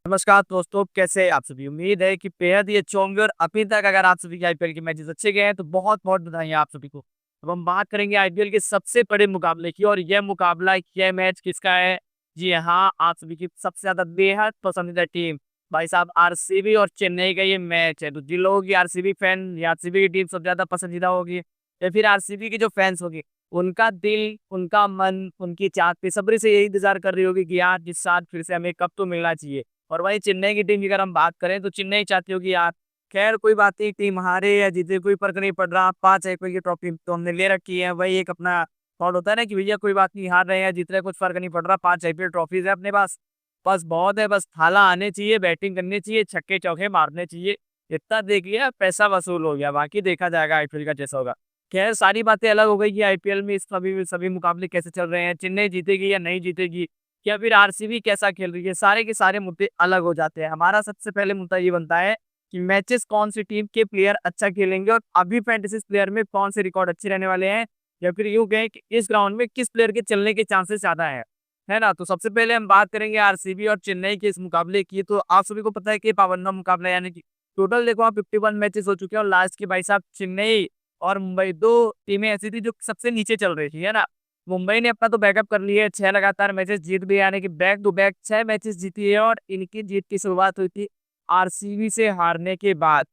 नमस्कार दोस्तों, कैसे हैं आप सभी। उम्मीद है कि बेहद ही अच्छे होंगे और अभी तक अगर आप सभी के आईपीएल के मैचेस अच्छे गए हैं तो बहुत बहुत बधाई आप सभी को। अब हम बात करेंगे आईपीएल के सबसे बड़े मुकाबले की और यह मैच किसका है। जी हाँ, आप सभी की सबसे ज्यादा बेहद पसंदीदा टीम भाई साहब आरसीबी और चेन्नई का ये मैच है। तो जिन लोगों की आरसीबी फैन या आरसीबी की टीम सबसे ज्यादा पसंदीदा होगी या फिर आरसीबी की जो फैंस होगी, उनका दिल, उनका मन, उनकी चाहत बेसब्री से यही इंतजार कर रही होगी कि यार इस साल फिर से हमें कप तो मिलना चाहिए। और वहीं चेन्नई की टीम की अगर हम बात करें तो चेन्नई चाहती होगी यार खैर कोई बात नहीं, टीम हारे या जीते कोई फर्क नहीं पड़ रहा, 5 आईपीएल की ट्रॉफी तो हमने ले रखी है। वही एक अपना थॉट होता है ना कि भैया कोई बात नहीं, हार रहे हैं जीत रहे हैं कुछ फर्क नहीं पड़ रहा, 5 आईपीएल ट्रॉफीज है अपने पास, बस बहुत है, बस थाला आने चाहिए, बैटिंग करनी चाहिए, छक्के चौके मारने चाहिए, इतना देख लिया पैसा वसूल हो गया, बाकी देखा जाएगा आईपीएल का जैसा होगा। खैर सारी बातें अलग हो गई कि आईपीएल में इस सभी सभी मुकाबले कैसे चल रहे हैं, चेन्नई जीतेगी या नहीं जीतेगी, या फिर आरसीबी कैसा खेल रही है, सारे के सारे मुद्दे अलग हो जाते हैं। हमारा सबसे पहले मुद्दा ये बनता है कि मैचेस कौन सी टीम के प्लेयर अच्छा खेलेंगे और अभी फैंटेसी प्लेयर में कौन से रिकॉर्ड अच्छे रहने वाले हैं, या फिर यूं कहें कि इस ग्राउंड में किस प्लेयर के चलने के चांसेस ज्यादा है ना। तो सबसे पहले हम बात करेंगे आरसीबी और चेन्नई के इस मुकाबले की। तो आप सभी को पता है कि पाबंदा मुकाबला, यानी कि टोटल देखो आप 51 मैचेस हो चुके हैं और लास्ट के भाई साहब चेन्नई और मुंबई दो टीमें ऐसी थी जो सबसे नीचे चल रही थी, है ना। मुंबई ने अपना तो बैकअप कर लिया है, 6 लगातार मैचेस जीत भी, यानी कि बैक टू बैक 6 मैचेस जीती है और इनकी जीत की शुरुआत हुई थी आरसीबी से हारने के बाद।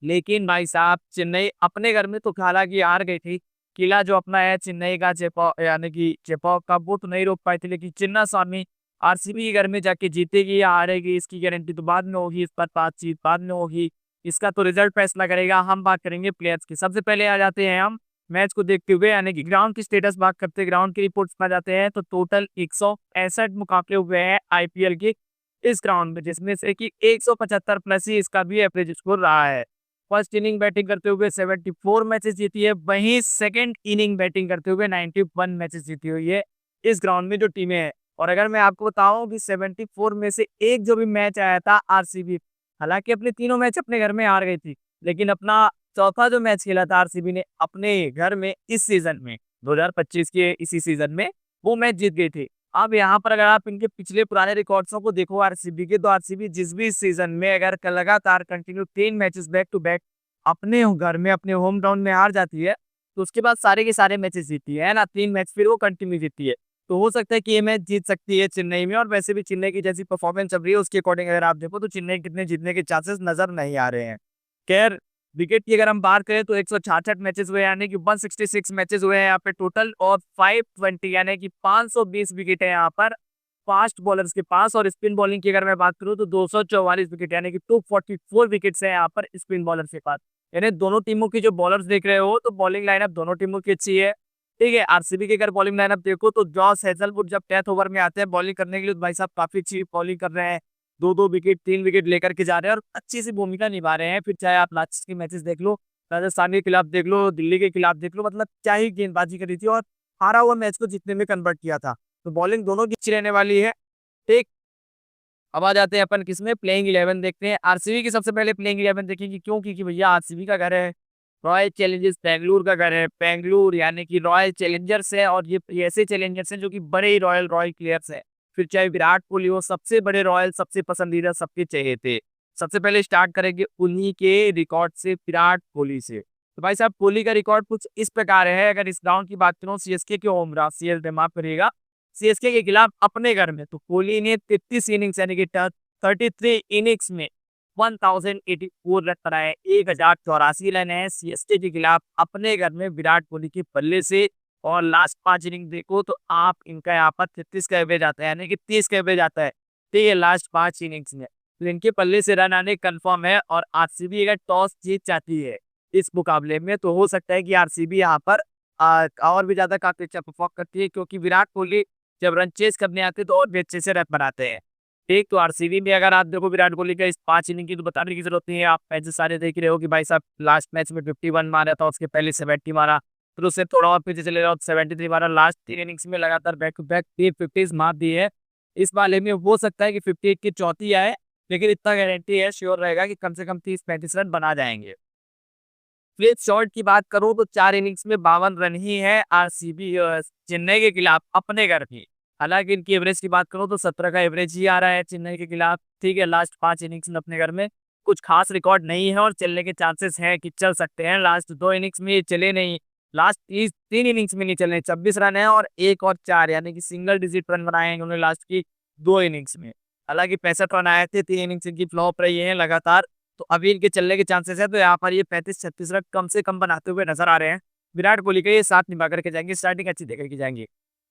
लेकिन भाई साहब चेन्नई अपने घर में तो हालांकि हार गई थी, किला जो अपना है चेन्नई का चेपॉक, यानी कि चेपॉक का, वो तो नहीं रोक पाई थी, लेकिन चिन्ना स्वामी आरसीबी के घर में जाके जीतेगी या हारेगी इसकी गारंटी तो बाद में होगी, इस पर बातचीत बाद में होगी, इसका तो रिजल्ट फैसला करेगा। हम बात करेंगे प्लेयर्स की। सबसे पहले आ जाते हैं हम मैच को देखते हुए, यानी कि ग्राउंड की स्टेटस बात करते हैं, ग्राउंड की रिपोर्ट्स में जाते हैं तो टोटल 165 मुकाबले हुए हैं आईपीएल के इस ग्राउंड में, जिसमें से कि 175 प्लस ही इसका भी एवरेज स्कोर रहा है। फर्स्ट इनिंग बैटिंग करते हुए 74 मैचेस जीती है, वहीं सेकंड इनिंग बैटिंग करते हुए 91 मैचेस जीती हुई है इस ग्राउंड में जो टीमें हैं। और अगर मैं आपको बताऊं कि 74 में से एक जो भी मैच आया था आरसीबी, हालांकि अपने तीनों मैच अपने घर में हार गई थी, लेकिन अपना चौथा जो मैच खेला था आरसीबी ने अपने घर में इस सीजन में, 2025 के इसी सीजन में, वो मैच जीत गई थी। अब यहाँ पर अगर आप इनके पिछले पुराने रिकॉर्ड्सों को देखो आरसीबी के, तो आरसीबी जिस भी सीजन में अगर लगातार continue 3 matches back to back अपने घर में अपने होम ग्राउंड में हार जाती है, तो उसके बाद सारे के सारे मैचेस जीतती है ना, 3 मैच फिर वो कंटिन्यू जीतती है। तो हो सकता है कि ये मैच जीत सकती है चेन्नई में, और वैसे भी चेन्नई की जैसी परफॉर्मेंस चल रही है उसके अकॉर्डिंग अगर आप देखो तो चेन्नई कितने जीतने के चांसेस नजर नहीं आ रहे हैं। खैर विकेट की अगर हम बात करें तो 166 मैचेस हुए, यानी कि 166 मैचेस हुए हैं यहाँ पे टोटल, और 520 यानी कि 520 विकेट है यहाँ पर फास्ट बॉलर्स के पास। और स्पिन बॉलिंग की अगर मैं बात करूँ तो 244 विकेट, यानी कि 244 विकेट्स है यहाँ पर स्पिन बॉलर्स के पास। यानी दोनों टीमों की जो बॉलर्स देख रहे हो तो बॉलिंग लाइनअप दोनों टीमों की अच्छी है। ठीक है, आरसीबी की अगर बॉलिंग लाइनअप देखो तो जॉस हेजलवुड जब 10th ओवर में आते हैं बॉलिंग करने के लिए तो भाई साहब काफी अच्छी बॉलिंग कर रहे हैं, 2-2 विकेट 3 विकेट लेकर के जा रहे हैं और अच्छी सी भूमिका निभा रहे हैं। फिर चाहे आप लास्ट के मैचेस देख लो, राजस्थान के खिलाफ देख लो, दिल्ली के खिलाफ देख लो, मतलब क्या ही गेंदबाजी करी थी और हारा हुआ मैच को जीतने में कन्वर्ट किया था। तो बॉलिंग दोनों की अच्छी रहने वाली है। ठीक, अब आ जाते हैं अपन किसमें, प्लेइंग 11 देखते हैं। आरसीबी की सबसे पहले प्लेइंग 11 देखेंगे, क्यों, क्योंकि भैया आरसीबी का घर है, रॉयल चैलेंजर्स बेंगलुरु का घर है, बेंगलुरु यानी कि रॉयल चैलेंजर्स है, और ये ऐसे चैलेंजर्स हैं जो कि बड़े ही रॉयल रॉयल प्लेयर्स हैं। फिर चाहे विराट कोहली हो, सबसे बड़े रॉयल, सबसे पसंदीदा, सबके चहेते। सबसे पहले स्टार्ट करेंगे उन्हीं के रिकॉर्ड से, विराट कोहली से। तो भाई साहब कोहली का रिकॉर्ड कुछ इस प्रकार है, अगर इस ग्राउंड की बात करूं सीएसके के होम ग्राउंड, सीएसके माफ करिएगा, सीएसके के खिलाफ अपने घर में, तो कोहली ने 33 इनिंग्स यानी कि 33 इनिंग्स में 1084 रन बनाए, 1084 रन है सीएसके के खिलाफ अपने घर में विराट कोहली के बल्ले से। और लास्ट 5 इनिंग देखो तो आप इनका यहाँ पर 33 का एवरेज आता है, यानी कि 30 का एवरेज आता है। ठीक है, लास्ट 5 इनिंग्स में तो इनके पल्ले से रन आने कंफर्म है। और आरसीबी अगर टॉस जीत जाती है इस मुकाबले में तो हो सकता है कि आरसीबी यहाँ पर और भी ज्यादा काफी अच्छा परफॉर्म करती है, क्योंकि विराट कोहली जब रन चेस करने आते हैं तो और भी अच्छे से रन बनाते हैं। ठीक, तो आरसीबी में अगर आप देखो विराट कोहली का इस 5 इनिंग की तो बताने की जरूरत नहीं है, आप मैचेस सारे देख रहे हो कि भाई साहब लास्ट मैच में 51 मारा था, उसके पहले 70 मारा, फिर उससे थोड़ा और पीछे चले जाओ 73 मारा, लास्ट 3 इनिंग्स में लगातार बैक टू बैक 350 मार दी है। इस वाले में हो सकता है कि 58 की चौथी आए, लेकिन इतना गारंटी है, श्योर रहेगा कि कम से कम 30-35 रन बना जाएंगे। फिर शॉट की बात करूं तो 4 इनिंग्स में 52 रन ही है आरसीबी चेन्नई के खिलाफ अपने घर की। हालांकि इनकी एवरेज की बात करूं तो 17 का एवरेज ही आ रहा है चेन्नई के खिलाफ। ठीक है, लास्ट 5 इनिंग्स में अपने घर में कुछ खास रिकॉर्ड नहीं है और चलने के चांसेस हैं कि चल सकते हैं। लास्ट 2 इनिंग्स में ये चले नहीं, लास्ट 3 इनिंग्स में नहीं चले। 26 रन है और 1 और 4 यानी कि सिंगल डिजिट रन बनाए हैं इन्होंने लास्ट की 2 इनिंग्स में। हालांकि 65 रन आए थे, 3 इनिंग्स इनकी फ्लॉप रही है लगातार। तो अभी इनके चलने के चांसेस है, तो यहाँ पर ये 35-36 रन कम से कम बनाते हुए नजर आ रहे हैं। विराट कोहली का ये साथ निभा करके जाएंगे, स्टार्टिंग अच्छी देकर के जाएंगे।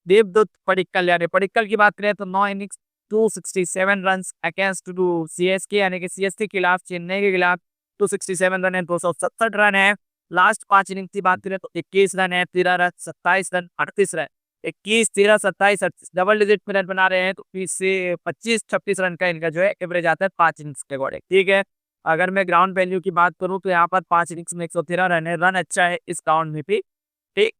देवदत्त पडिक्कल यानी पडिक्कल की बात करें तो 9 innings 267 run against to CSK यानी कि सीएसके के खिलाफ, चेन्नई के खिलाफ 267 रन है, 267 रन है। लास्ट 5 इनिंग्स की बात करें तो 21 रन है, 13 run, 27 run, 38 run, 21, 13, 27, 38 double digit में रन बना रहे हैं। तो 20 से 25-26 रन का इनका जो है एवरेज आता है 5 इनिंग्स के अकॉर्डिंग। ठीक है, अगर मैं ग्राउंड वैल्यू की बात करूं तो यहाँ पर 5 इनिंग्स में 113 रन है, रन अच्छा है इस ग्राउंड में भी। ठीक,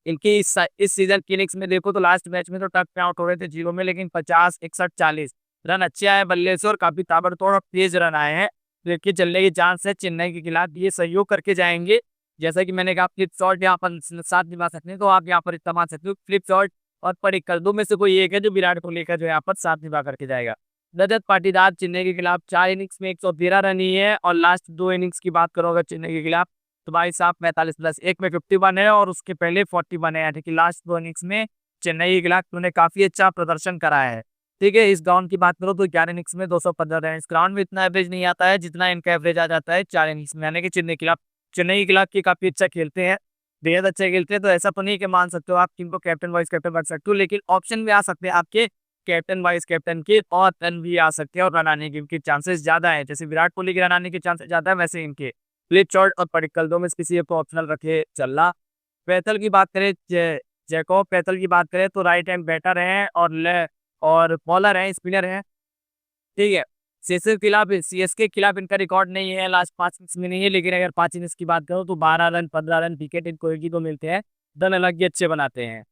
इनकी इस सीजन की इनिंग्स में देखो तो लास्ट मैच में तो टक पे आउट हो रहे थे 0 में, लेकिन 50, 61, 40 रन अच्छे आए बल्ले से और काफी ताबड़तोड़ और तेज रन आए हैं। देखिए चलने की चांस है चेन्नई के खिलाफ, ये सहयोग करके जाएंगे। जैसा कि मैंने कहा फ्लिप शॉट यहाँ पर साथ निभा सकते हैं, तो आप यहाँ पर इस्तेमाल सकते हो फ्लिप शॉट और पडिक्कल, दो में से कोई एक है जो विराट कोहली का जो यहाँ पर साथ निभा करके जाएगा। रजत पाटीदार चेन्नई के खिलाफ 4 इनिंग्स में 113 रन ही है और लास्ट 2 इनिंग्स की बात करो अगर चेन्नई के खिलाफ तो भाई साहब 45+1 में 51 है और उसके पहले 41 है, यानी कि लास्ट 2 इनिंग्स में चेन्नई के खिलाफ उन्होंने काफी अच्छा प्रदर्शन कराया है। ठीक है, इस ग्राउंड की बात करो तो 11 इनिंग्स में 215 रन, इस ग्राउंड में इतना एवरेज नहीं आता है जितना इनका एवरेज आ जाता है 4 इनिंग्स में, यानी कि चेन्नई के खिलाफ की काफी अच्छा खेलते हैं, बेहद अच्छा खेलते हैं। तो ऐसा तो नहीं कि मान सकते हो आप किनको कैप्टन वाइस कैप्टन रख सकते हो, लेकिन ऑप्शन भी आ सकते हैं आपके कैप्टन वाइस कैप्टन के और रन भी आ सकते हैं और रन आने के इनके चांसेस ज्यादा है। जैसे विराट कोहली के रन आने के चांसेस ज्यादा है, वैसे इनके फ्लिप शॉट और पडिक्कल दो में से किसी एक को ऑप्शनल रखे चलना। पैथल की बात करें, जैकॉब पैथल की बात करें तो राइट हैंड बैटर है और बॉलर है, स्पिनर है। ठीक है, सीएसके के खिलाफ सीएसके के खिलाफ इनका रिकॉर्ड नहीं है, लास्ट 5 इनिंग्स में नहीं है, लेकिन अगर 5 इनिंग्स की बात करो तो 12 रन, 15 रन विकेट इनको एक ही को मिलते हैं, रन अलग ही अच्छे बनाते हैं।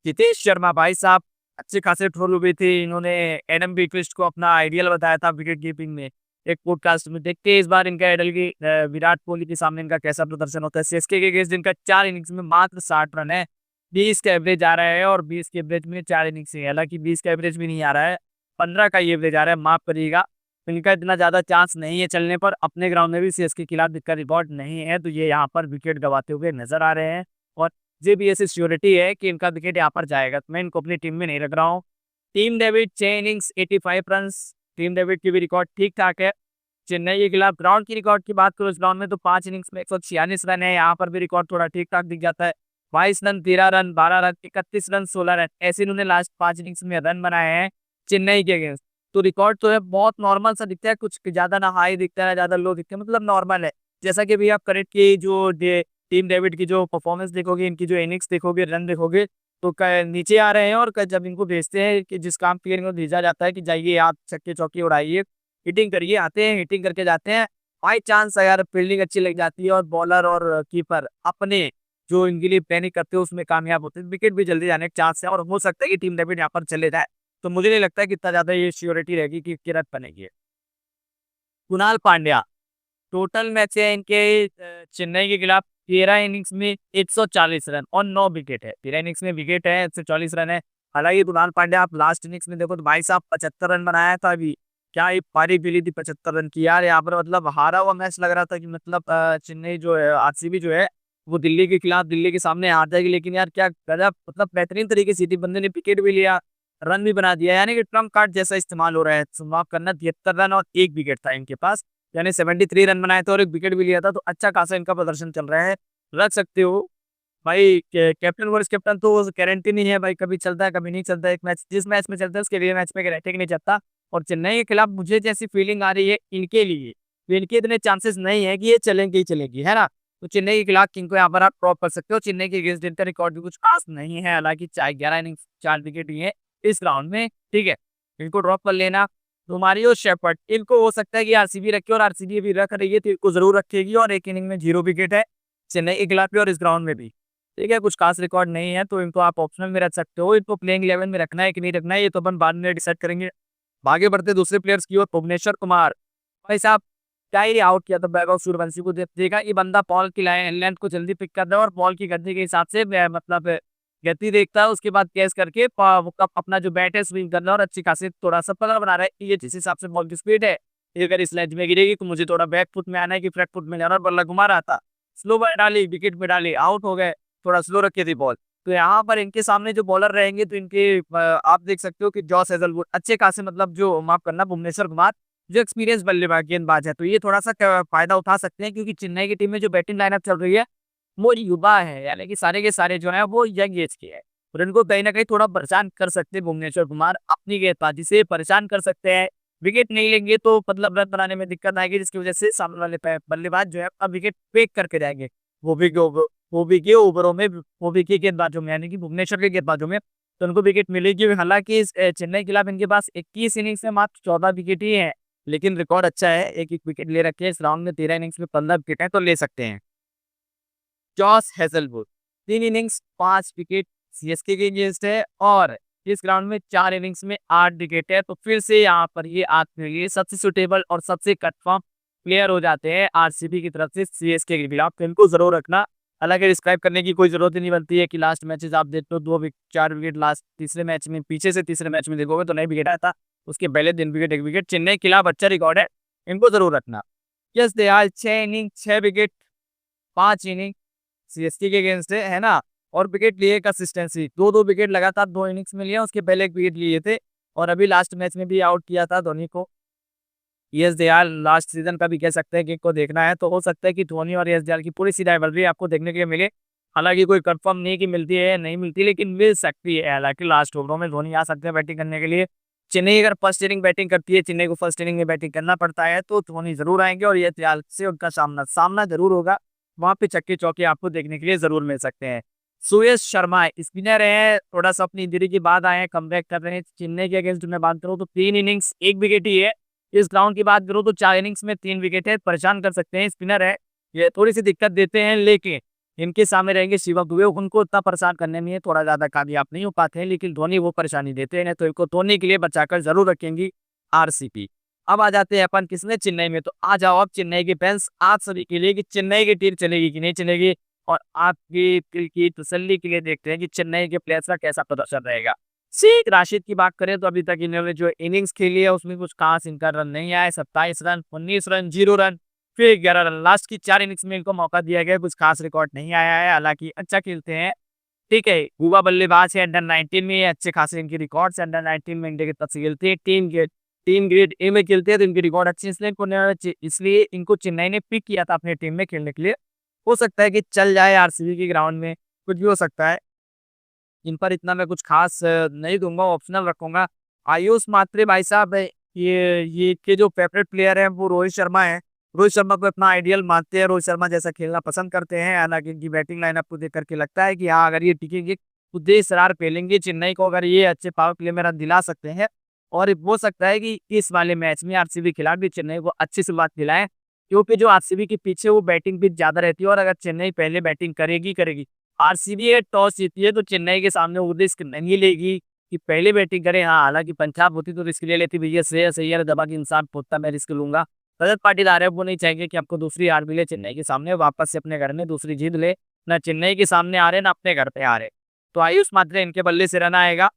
जितेश शर्मा भाई साहब अच्छे खासे ट्रोल हुए थे, इन्होंने एडम बिटविस्ट को अपना आइडियल बताया था विकेट कीपिंग में एक पॉडकास्ट में। देखते हैं इस बार इनका आइडल की विराट कोहली के सामने इनका कैसा प्रदर्शन होता है। सीएसके के अगेंस्ट इनका 4 इनिंग्स में मात्र 60 रन है, 20 का एवरेज आ रहा है और 20 के एवरेज में 4 इनिंग्स है, हालांकि 20 का एवरेज भी नहीं आ रहा है, 15 का ये एवरेज आ रहा है, माफ करिएगा। इनका इतना ज्यादा चांस नहीं है चलने पर, अपने ग्राउंड में भी सीएसके के खिलाफ इनका रिकॉर्ड नहीं है, तो ये यहाँ पर विकेट गवाते हुए नजर आ रहे हैं और ये भी ऐसी श्योरिटी है कि इनका विकेट यहाँ पर जाएगा, तो मैं इनको अपनी टीम में नहीं रख रहा हूँ। Team David 6 innings 85 run, team David की भी रिकॉर्ड ठीक ठाक है। चेन्नई के खिलाफ ग्राउंड की रिकॉर्ड की बात करो इस ग्राउंड में तो 5 इनिंग्स में 146 रन है, यहाँ पर भी रिकॉर्ड थोड़ा ठीक ठाक दिख जाता है। 22 run, 13 run, 12 run, 31 run, 16 run, ऐसे इन्होंने लास्ट 5 इनिंग्स में रन बनाए हैं चेन्नई के अगेंस्ट। तो रिकॉर्ड तो है बहुत नॉर्मल सा दिखता है, कुछ ज्यादा ना हाई दिखता है ना ज्यादा लो दिखता है, मतलब नॉर्मल है। जैसा कि अभी आप करेक्ट की जो टीम डेविड की जो परफॉर्मेंस देखोगे, इनकी जो इनिंग्स देखोगे, रन देखोगे तो नीचे आ रहे हैं और जब इनको भेजते हैं कि जिस काम के लिए इनको भेजा जाता है कि जाइए आप छक्के चौके उड़ाइए, हिटिंग करिए, आते हैं हिटिंग करके जाते हैं। बाई चांस अगर फील्डिंग अच्छी लग जाती है और बॉलर और कीपर अपने जो इनके लिए प्लानिंग करते हैं उसमें कामयाब होते हैं, विकेट भी जल्दी जाने के चांस है और हो सकता है कि टीम डेविड यहाँ पर चले जाए। तो मुझे नहीं लगता है कि इतना ज्यादा ये श्योरिटी रहेगी कि रन बनेगी। कुणाल पांड्या टोटल मैच है इनके चेन्नई के खिलाफ 13 इनिंग्स में 140 रन और 9 विकेट है, 13 इनिंग्स में विकेट है, 140 रन है। हालांकि कुणाल पांड्या आप लास्ट इनिंग्स में देखो तो भाई साहब 75 रन बनाया था, अभी क्या ये पारी पीली थी 75 रन की यार। यहाँ पर मतलब हारा हुआ मैच लग रहा था कि मतलब चेन्नई जो है, आरसीबी जो है वो दिल्ली के खिलाफ दिल्ली के सामने हार जाएगी, लेकिन यार क्या गजब, मतलब बेहतरीन तरीके से थी, बंदे ने विकेट भी लिया, रन भी बना दिया, यानी कि ट्रम्प कार्ड जैसा इस्तेमाल हो रहा है। समाप्त करना 73 रन और 1 विकेट था इनके पास, यानी 73 रन बनाए थे और 1 विकेट भी लिया था, तो अच्छा खासा इनका प्रदर्शन चल रहा है, रख सकते हो भाई। कैप्टन वर्स कैप्टन तो गारंटी नहीं है भाई, कभी चलता है कभी नहीं चलता है, एक मैच जिस मैच में चलता है उसके लिए मैच में गारंटी नहीं चलता। और चेन्नई के खिलाफ मुझे जैसी फीलिंग आ रही है इनके लिए, तो इनके इतने चांसेस नहीं है कि ये चलेंगे ही चलेगी, है ना। तो चेन्नई के खिलाफ किंग को यहाँ पर आप ड्रॉप कर सकते हो। चेन्नई के अगेंस्ट इनका रिकॉर्ड भी कुछ खास नहीं है, हालांकि 11 इनिंग्स 4 विकेट ही है इस राउंड में। ठीक है, इनको ड्रॉप कर लेना। तो मारियो शेफर्ड, इनको हो सकता है कि आरसीबी रखे और आरसीबी भी रख रही है तो इनको जरूर रखेगी, और एक इनिंग में 0 विकेट है चेन्नई के खिलाफ भी और इस ग्राउंड में भी। ठीक है, कुछ खास रिकॉर्ड नहीं है तो इनको आप ऑप्शनल में रख सकते हो। इनको प्लेइंग 11 में रखना है कि नहीं रखना है ये तो अपन बाद में डिसाइड करेंगे। आगे बढ़ते दूसरे प्लेयर्स की ओर, भुवनेश्वर कुमार भाई साहब क्या ही आउट किया था बैकऑफ सूर्यवंशी को, देखा ये बंदा बॉल की लेंथ को जल्दी पिक कर रहा है और बॉल की गति के हिसाब से मतलब गति देखता है, उसके बाद कैच करके अपना जो बैट है स्विंग करना और अच्छी खासी थोड़ा सा पकड़ बना रहा है कि ये जिस हिसाब से बॉल की स्पीड है, ये अगर इस लेंथ में गिरेगी तो मुझे थोड़ा बैक फुट में आना है कि फ्रंट फुट में जाना, और बल्ला घुमा रहा था, स्लो बॉल डाली, विकेट पे डाली, आउट हो गए, थोड़ा स्लो रखी थी बॉल। तो यहाँ पर इनके सामने जो बॉलर रहेंगे तो इनके आप देख सकते हो कि जॉस हेजलवुड अच्छे खासे, मतलब जो माफ करना, भुवनेश्वर कुमार जो एक्सपीरियंस बल्लेबाज गेंदबाज है, तो ये थोड़ा-सा फ़ायदा उठा सकते हैं क्योंकि चेन्नई की टीम में जो बैटिंग लाइनअप चल रही है, वो युवा है, यानी कि सारे के सारे जो हैं वो यंग एज के हैं। और इनको कहीं न कहीं थोड़ा परेशान कर सकते हैं भुवनेश्वर कुमार, अपनी गेंदबाजी से परेशान कर सकते हैं। विकेट नहीं लेंगे तो मतलब रन बनाने में दिक्कत आएगी, जिसकी वजह से सामने वाले बल्लेबाज जो है अपना विकेट फेंक करके जाएँगे। वो भी के ओवर वो भी के ओवरों में, वो भी के गेंदबाजों में, यानी कि भुवनेश्वर के गेंदबाजों में, तो उनको विकेट मिलेगी। हालाँकि इस चेन्नई के खिलाफ इनके पास 21 इनिंग्स में मात्र 14 विकेट ही हैं। लेकिन रिकॉर्ड अच्छा है, 1-1 विकेट ले रखे हैं इस राउंड में, 13 इनिंग्स में 15 विकेट हैं, तो ले सकते हैं। Jos Hazlewood 3 innings 5 wicket CSK के अगेंस्ट है, और इस ग्राउंड में 4 इनिंग्स में 8 विकेट है। तो फिर से यहाँ पर ये आपके लिए सबसे सूटेबल और सबसे कन्फर्म प्लेयर हो जाते हैं आरसीबी की तरफ से सीएसके के खिलाफ। तो इनको ज़रूर रखना। हालाँकि डिस्क्राइब करने की कोई ज़रूरत ही नहीं बनती है कि लास्ट मैचेज़ आप देखते हो 2 4 विकेट लास्ट तीसरे मैच में, पीछे से तीसरे मैच में देखोगे तो नहीं विकेट आया था। उसके पहले 3 विकेट 1 विकेट। चेन्नई के खिलाफ अच्छा रिकॉर्ड है, इनको ज़रूर रखना। Yes Dayal 6 inning 6 wicket 5 inning CSK के अगेंस्ट है ना? और विकेट लिए कंसिस्टेंसी 2-2 विकेट लगातार 2 इनिंग्स में लिया, उसके पहले 1 विकेट लिए थे और अभी लास्ट मैच में भी आउट किया था धोनी को। यश दयाल लास्ट सीजन का भी कह सकते हैं कि इनको देखना है, तो हो सकता है कि धोनी और यश दयाल की पूरी सी राइवलरी आपको देखने के लिए मिले। हालाँकि कोई कंफर्म नहीं कि मिलती है या नहीं मिलती, लेकिन मिल सकती है। हालाँकि लास्ट ओवरों में धोनी आ सकते हैं बैटिंग करने के लिए। चेन्नई अगर फर्स्ट इनिंग बैटिंग करती है, चेन्नई को फर्स्ट इनिंग में बैटिंग करना पड़ता है, तो धोनी ज़रूर आएँगे और यश दयाल से उनका सामना सामना ज़रूर होगा। वहाँ पे छक्के-चौके आपको देखने के लिए ज़रूर मिल सकते हैं। सुयश शर्मा स्पिनर हैं, थोड़ा-सा अपनी इंजरी के बाद आए हैं, कमबैक कर रहे हैं। चेन्नई के अगेंस्ट मैं बात करूँ तो 3 इनिंग्स 1 विकेट ही है। इस राउंड की बात करूँ तो 4 इनिंग्स में 3 विकेट है, परेशान कर सकते हैं, स्पिनर है। ये थोड़ी-सी दिक्कत देते हैं, लेकिन इनके सामने रहेंगे शिवम दुबे, उनको उतना परेशान करने में ये थोड़ा ज़्यादा कामयाब नहीं हो पाते हैं, लेकिन धोनी वो परेशानी देते हैं, तो इनको धोनी के लिए बचाकर ज़रूर रखेंगी आरसीबी। अब आ जाते हैं अपन किसमें, चेन्नई में। तो आ जाओ अब चेन्नई के फैंस आप सभी के लिए कि चेन्नई की टीम चलेगी कि नहीं चलेगी, और आपकी दिल की तसल्ली के लिए देखते हैं कि चेन्नई के प्लेयर्स का कैसा प्रदर्शन रहेगा। शेख राशिद की बात करें तो अभी तक इन्होंने जो इनिंग्स खेली है उसमें कुछ खास इनका रन नहीं आया है। 27 रन, 19 रन, 0 रन, फिर 11 रन। लास्ट की 4 इनिंग्स में इनको मौका दिया गया, कुछ खास रिकॉर्ड नहीं आया है। हालाँकि अच्छा खेलते हैं, ठीक है, युवा बल्लेबाज है, अंडर 19 में अच्छे खासे इनके रिकॉर्ड्स, अंडर 19 में इंडिया की तरफ से खेलते हैं, टीम ग्रेड ए में खेलते हैं, तो इनके रिकॉर्ड अच्छे हैं, इसलिए इनको चेन्नई ने पिक किया था अपनी टीम में खेलने के लिए। हो सकता है कि चल जाए आरसीबी के ग्राउंड में, कुछ भी हो सकता है। इन पर इतना मैं कुछ खास नहीं दूँगा, ऑप्शनल रखूँगा। आयुष मात्रे भाई साहब ये के जो फेवरेट प्लेयर हैं वो रोहित शर्मा है। रोहित शर्मा को अपना आइडियल मानते हैं, रोहित शर्मा जैसा खेलना पसंद करते हैं। हालाँकि इनकी बैटिंग लाइनअप को देख कर के लगता है कि हाँ, अगर ये टिकेंगे तो देशरार खेलेंगे। चेन्नई को अगर ये अच्छे पावर प्ले में रन दिला सकते हैं, और हो सकता है कि इस वाले मैच में आरसीबी के खिलाफ भी चेन्नई को अच्छी शुरुआत दिलाएँ, क्योंकि जो आरसीबी के पीछे वो बैटिंग पिच ज़्यादा रहती है, और अगर चेन्नई पहले बैटिंग करेगी, आरसीबी अगर टॉस जीती है तो चेन्नई के सामने वो रिस्क नहीं लेगी कि पहले बैटिंग करे। हाँ, हालाँकि पंजाब होती तो रिस्क ले लेती, भैया श्रेयस अय्यर दबा के इंसान पोता मैं रिस्क लूँगा। रजत पाटीदार है, वो नहीं चाहेंगे कि आपको दूसरी हार मिले चेन्नई के सामने, वापस से अपने घर में दूसरी जीत ले। ना चेन्नई के सामने आ रहे, ना अपने घर पे आ रहे। तो आयुष मात्रे इनके बल्ले से रन आएगा।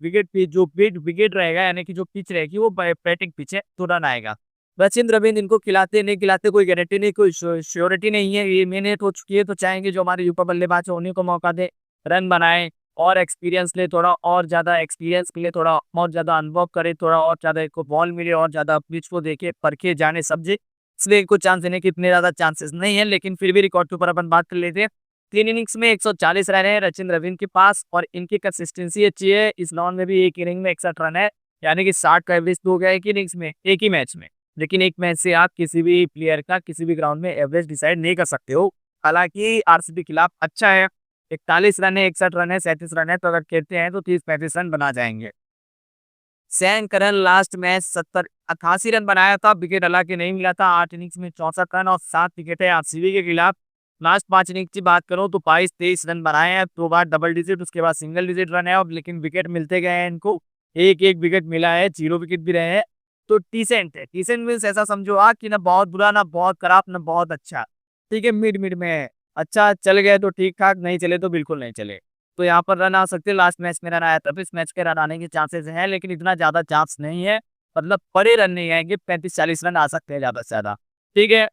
विकेट पिच जो विकेट रहेगा, यानी कि जो पिच रहेगी वो बैटिंग पिच है, तो रन आएगा। सचिन रविंद्र इनको खिलाते नहीं खिलाते कोई गारंटी नहीं, कोई श्योरिटी नहीं है। ये मिहनत हो चुकी है, तो चाहेंगे जो हमारे युवा बल्लेबाज है उन्हीं को मौका दे, रन बनाए और एक्सपीरियंस ले, थोड़ा और ज़्यादा एक्सपीरियंस मिले, थोड़ा और ज़्यादा अनुभव करे, थोड़ा और ज़्यादा इनको बॉल मिले, और ज़्यादा पिच को देखे, परखे, जाने, समझे। इसलिए इनको चांस देने के इतने ज़्यादा चांसेस नहीं है, लेकिन फिर भी रिकॉर्ड के ऊपर अपन बात कर लेते हैं। 3 इनिंग्स में 140 रन है सचिन रविंद्र के पास, और इनकी कंसिस्टेंसी अच्छी है। इस राउंड में भी एक इनिंग में 61 रन है, यानी कि 60 का एवरेज हो गया एक इनिंग्स में, एक ही मैच में। लेकिन एक मैच से आप किसी भी प्लेयर का किसी भी ग्राउंड में एवरेज डिसाइड नहीं कर सकते हो। हालाँकि आरसीबी के खिलाफ अच्छा है, 41 रन है, 61 रन है, 37 रन है, तो अगर खेलते हैं तो 30-35 रन बना जाएँगे। सैन करन लास्ट मैच 88 रन बनाया था, विकेट हालाँकि नहीं मिला था। 8 इनिंग्स में 64 रन और 7 विकेट है आरसीबी के खिलाफ। लास्ट 5 इनिंग्स की बात करूँ तो 22-23 रन बनाए हैं, 2 बार डबल डिजिट, उसके बाद सिंगल डिजिट रन है, अब लेकिन विकेट मिलते गए हैं इनको। एक-एक विकेट मिला है, 0 विकेट भी रहे हैं, तो डिसेंट है। डिसेंट मीन्स ऐसा समझो आप कि ना बहुत बुरा, ना बहुत खराब, ना बहुत अच्छा। ठीक है, मिड-मिड में है। अच्छा चल गए तो ठीक-ठाक, नहीं चले तो बिल्कुल नहीं चले। तो यहाँ पर रन आ सकते हैं। लास्ट मैच में रन आया था, तो इस मैच के रन आने के चांसेस हैं, लेकिन इतना ज्यादा चांस नहीं है, मतलब बड़े रन नहीं आएंगे, 35-40 रन आ सकते हैं ज्यादा से ज्यादा। ठीक है।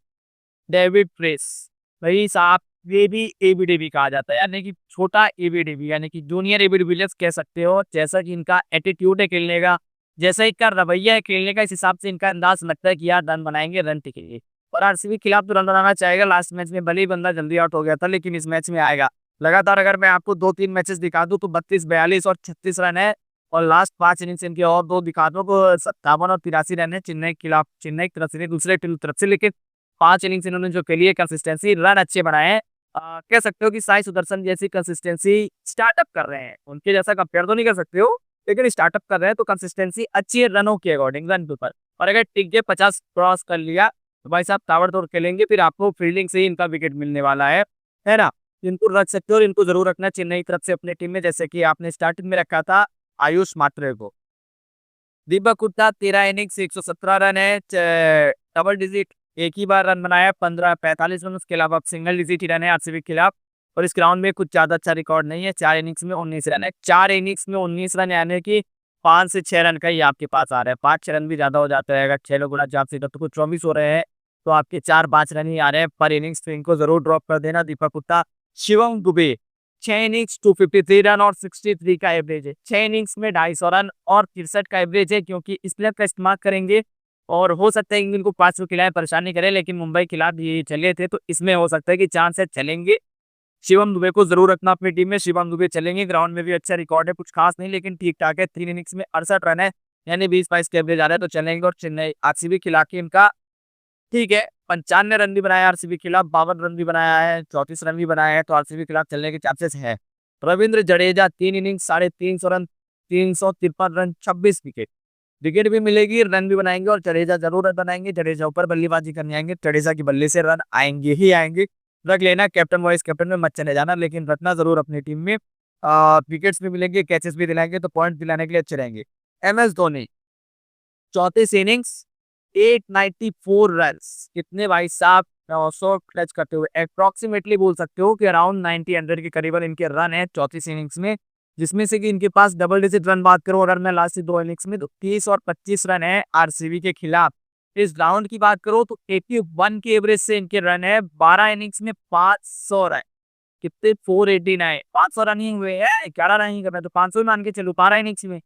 डेविड प्रेस, भाई साहब ये भी एबीडीबी कहा जाता है, यानी कि छोटा एबीडीबी, यानी कि जूनियर एबी डिविलियर्स कह सकते हो। जैसा कि इनका एटीट्यूड है खेलने का, जैसा इनका रवैया है खेलने का, इस हिसाब से इनका अंदाज लगता है कि यार रन बनाएंगे, रन टिकेंगे। और आरसीबी के खिलाफ तो रन बनाना चाहेगा। लास्ट मैच में भले ही बंदा जल्दी आउट हो गया था, लेकिन इस मैच में आएगा लगातार। अगर मैं आपको 2-3 मैचेस दिखा दूं तो 32, 42 और 36 रन है। और लास्ट 5 इनिंग्स इनके और 2 दिखा दो तो 57 और 83 रन है चेन्नई के खिलाफ, चेन्नई की तरफ से नहीं, दूसरे टीम की तरफ से। लेकिन 5 इनिंग्स इन्होंने जो खेली है, कंसिस्टेंसी, रन अच्छे बनाए हैं। कह सकते हो कि साई सुदर्शन जैसी कंसिस्टेंसी स्टार्टअप कर रहे हैं, उनके जैसा कंपेयर तो नहीं कर सकते हो, लेकिन स्टार्टअप कर रहे हैं तो कंसिस्टेंसी अच्छी है रनों के अकॉर्डिंग, रन के ऊपर। और अगर टिक गए, 50 क्रॉस कर लिया, तो भाई साहब ताबड़तोड़ खेलेंगे, फिर आपको फील्डिंग से ही इनका विकेट मिलने वाला है ना। इनको रख सकते हो और इनको जरूर रखना चेन्नई की तरफ से अपने टीम में, जैसे कि आपने स्टार्टिंग में रखा था आयुष मात्रे को। दीपक हुड्डा 13 इनिंग्स 117 रन है, डबल डिजिट एक ही बार रन बनाया, 15-45 रन, उसके अलावा सिंगल डिजिट ही रन है आरसीबी के खिलाफ। और इस ग्राउंड में कुछ ज्यादा अच्छा रिकॉर्ड नहीं है, 4 इनिंग्स में 19 रन है, 4 इनिंग्स में 19 रन, यानी कि 5 से 6 रन का ही आपके पास आ रहा है। 5-6 रन भी ज्यादा हो जाता है, अगर 6 लोग गुना से तो कुछ 24 हो रहे हैं, तो आपके 4-5 रन ही आ रहे हैं पर इनिंग्स, तो इनको जरूर ड्रॉप कर देना। दीपक हुड्डा, शिवम दुबे 6 इनिंग्स 253 रन और 63 का एवरेज है, 6 इनिंग्स में 250 रन और 63 का एवरेज है, क्योंकि स्पिनर का इस्तेमाल करेंगे। और हो सकता है इनको 5 विकेट खिलाए परेशानी करे, लेकिन मुंबई के खिलाफ ये चले थे, तो इसमें हो सकता है कि चांस है चलेंगे। शिवम दुबे को जरूर रखना अपनी टीम में, शिवम दुबे चलेंगे। ग्राउंड में भी अच्छा रिकॉर्ड है, कुछ खास नहीं लेकिन ठीक ठाक है, 3 इनिंग्स में 68 रन है, यानी 20-22 के एवरेज आ रहा है, तो चलेंगे। और चेन्नई आरसीबी खिला के इनका ठीक है, 95 रन भी बनाया आरसीबी के खिलाफ, 52 रन भी बनाया है, 34 रन भी बनाया है, तो आरसीबी के खिलाफ चलने के चांसेस है। Ravindra Jadeja 3 innings 350 run, 353 run, 26 wicket, wicket भी मिलेगी, रन भी बनाएंगे, और जडेजा जरूर रन बनाएंगे। जडेजा ऊपर बल्लेबाजी करने आएंगे, जडेजा की बल्ले से रन आएंगे ही आएंगे। रख लेना, कैप्टन वाइस कैप्टन में मत चले जाना, लेकिन रखना जरूर अपनी टीम में। विकेट्स भी मिलेंगे, कैचेस भी दिलाएंगे, तो पॉइंट दिलाने के लिए अच्छे रहेंगे। एमएस धोनी 34 इनिंग्स 894 रन, कितने भाई साहब, 900 टच करते हुए, अप्रोक्सीमेटली बोल सकते हो कि अराउंड 90 100 के करीबन इनके रन है 34 इनिंग्स में, जिसमें से कि इनके पास डबल डिजिट रन बात करो अगर मैं लास्ट 2 इनिंग्स में, तो 30 और 25 रन है आरसीबी के खिलाफ। इस राउंड की बात करो तो 81 के एवरेज से इनके रन है, 12 इनिंग्स में 500 रन, कितने 489, 500 रन ही हुए हैं, 11 रन ही कर रहे, तो 500 मान के चलो, 12 इनिंग्स में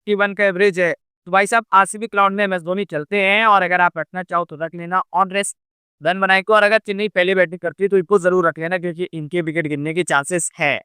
81 का एवरेज है। तो भाई साहब आरसीबी क्लाउड में एमएस धोनी चलते हैं, और अगर आप रखना चाहो तो रख लेना ऑन रेस्ट रन बनाए को। और अगर चेन्नई पहले बैटिंग करती है तो इनको जरूर रख लेना, क्योंकि इनके विकेट गिरने के चांसेस है,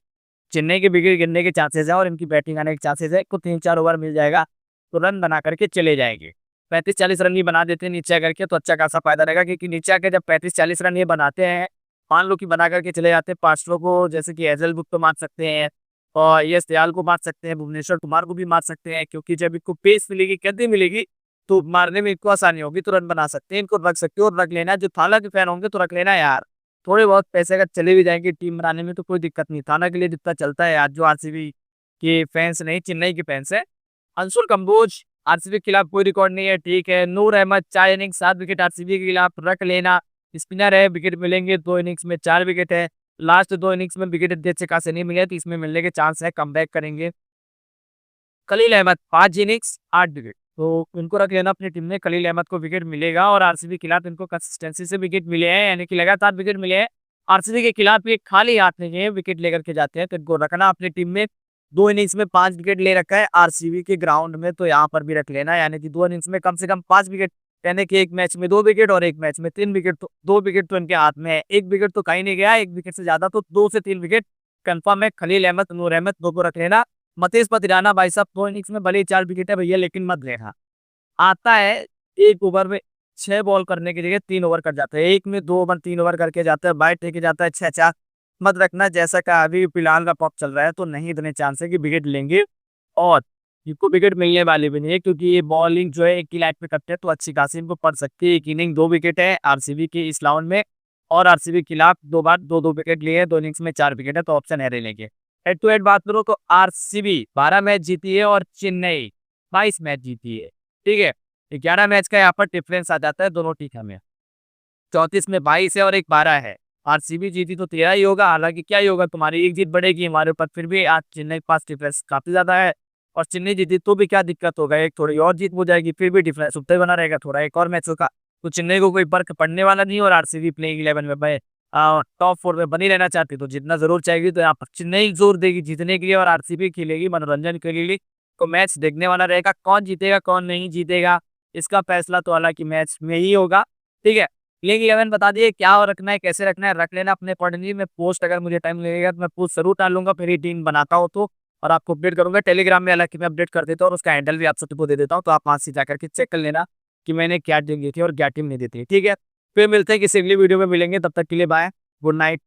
चेन्नई के विकेट गिरने के चांसेस है, और इनकी बैटिंग आने के चांसेस है। को 3-4 ओवर मिल जाएगा तो रन बना करके चले जाएंगे। 35-40 रन ही बना देते हैं नीचे आकर के, तो अच्छा खासा फायदा रहेगा, क्योंकि नीचे आकर जब 35-40 रन ये बनाते हैं, मान लो कि बना करके चले जाते हैं 5 को, जैसे कि एजल बुक को मार सकते हैं, और यश दयाल को मार सकते हैं, भुवनेश्वर कुमार को भी मार सकते हैं, क्योंकि जब इनको पेस मिलेगी, गति मिलेगी, तो मारने में इनको आसानी होगी, तो रन बना सकते हैं। इनको रख सकते हो, और रख लेना। जो थाला के फैन होंगे तो रख लेना यार, थोड़े बहुत पैसे अगर चले भी जाएंगे टीम बनाने में तो कोई दिक्कत नहीं, थाना के लिए जितना चलता है आज, जो आरसीबी के फैंस नहीं, चेन्नई के फैंस है। अंशुल कंबोज आरसीबी के खिलाफ कोई रिकॉर्ड नहीं है, ठीक है। नूर अहमद 4 इनिंग्स 7 विकेट आरसीबी के खिलाफ, रख लेना। स्पिनर है, विकेट मिलेंगे, 2 इनिंग्स में 4 विकेट है, लास्ट 2 इनिंग्स में विकेट अच्छे खासे नहीं मिले, तो इसमें मिलने के चांस है, कम करेंगे। खलील अहमद 5 इनिंग्स 8 विकेट, तो इनको रख लेना अपनी टीम में। खलील अहमद को विकेट मिलेगा, और आरसीबी के खिलाफ इनको कंसिस्टेंसी से विकेट मिले हैं, यानी कि लगातार विकेट मिले हैं। आरसीबी के खिलाफ ये खाली हाथ नहीं है, विकेट लेकर के जाते हैं, तो इनको रखना अपनी टीम में। 2 इनिंग्स में 5 विकेट ले रखा है आरसीबी के ग्राउंड में, तो यहाँ पर भी रख लेना, यानी कि 2 इनिंग्स में कम से कम 5 विकेट, यानी कि एक मैच में 2 विकेट और एक मैच में 3 विकेट, तो 2 विकेट तो इनके हाथ में है, 1 विकेट तो कहीं नहीं गया, 1 विकेट से ज्यादा, तो 2 से 3 विकेट कंफर्म है। खलील अहमद, नूर अहमद, 2 को रख लेना। मतीस पतिराना भाई साहब 2 इनिंग्स में भले ही 4 विकेट है भैया, लेकिन मत लेना, आता है 1 ओवर में 6 बॉल करने की जगह 3 ओवर कर जाता है, 1 में 2 ओवर 3 ओवर करके जाता है, बाइट लेके जाता है 6-4, मत रखना। जैसा का अभी फिलहाल का पॉप चल रहा है, तो नहीं इतने चांस है कि विकेट लेंगे, और इनको विकेट मिलने वाले भी नहीं है, क्योंकि ये बॉलिंग जो है एक ही लाइट पे करते हैं, तो अच्छी खासी इनको पड़ सकती है। एक इनिंग 2 विकेट है आरसीबी की इस राउंड में, और आरसीबी के खिलाफ 2 बार 2-2 विकेट लिए हैं, 2 इनिंग्स में 4 विकेट है, तो ऑप्शन है लेंगे। हेड टू हेड बात करो तो आरसीबी 12 मैच जीती है, और चेन्नई 22 मैच जीती है, ठीक है। 11 मैच का यहाँ पर डिफरेंस आ जाता है दोनों टीम में, 34 में 22 है और एक 12 है, आरसीबी जीती तो तेरा ही होगा, हालाँकि क्या ही होगा, तुम्हारी एक जीत बढ़ेगी हमारे ऊपर, फिर भी आज चेन्नई के पास डिफरेंस काफ़ी ज़्यादा है और चेन्नई जीती तो भी क्या दिक्कत होगा, एक थोड़ी और जीत हो जाएगी, फिर भी डिफरेंस उतना ही बना रहेगा, थोड़ा एक और मैच होगा। तो चेन्नई को कोई फ़र्क पड़ने वाला नहीं है और आरसीबी प्लेइंग 11 में टॉप 4 में बनी रहना चाहती है, तो जीतना ज़रूर चाहेगी, तो यहाँ पर चेन्नई ज़ोर देगी जीतने के लिए और आरसीबी खेलेगी मनोरंजन के लिए। तो मैच देखने वाला रहेगा, कौन जीतेगा, कौन नहीं जीतेगा, इसका फैसला तो हालाँकि मैच में ही होगा, ठीक है? प्लेइंग 11 बता दिए क्या और रखना है, कैसे रखना है, रख लेना अपने अकॉर्डिंगली। मैं पोस्ट अगर मुझे टाइम लगेगा तो मैं पोस्ट ज़रूर डालूँगा, फिर ही टीम बनाता हूँ तो और आपको अपडेट करूँगा। टेलीग्राम में हालाँकि मैं अपडेट कर देता हूँ और उसका हैंडल भी आप सभी को दे देता हूँ, तो आप वहाँ से जाकर के चेक कर लेना कि मैंने क्या टीम दी थी और क्या टीम नहीं दी थी, ठीक है? फिर मिलते हैं किसी अगली वीडियो में मिलेंगे, तब तक के लिए बाय, गुड नाइट।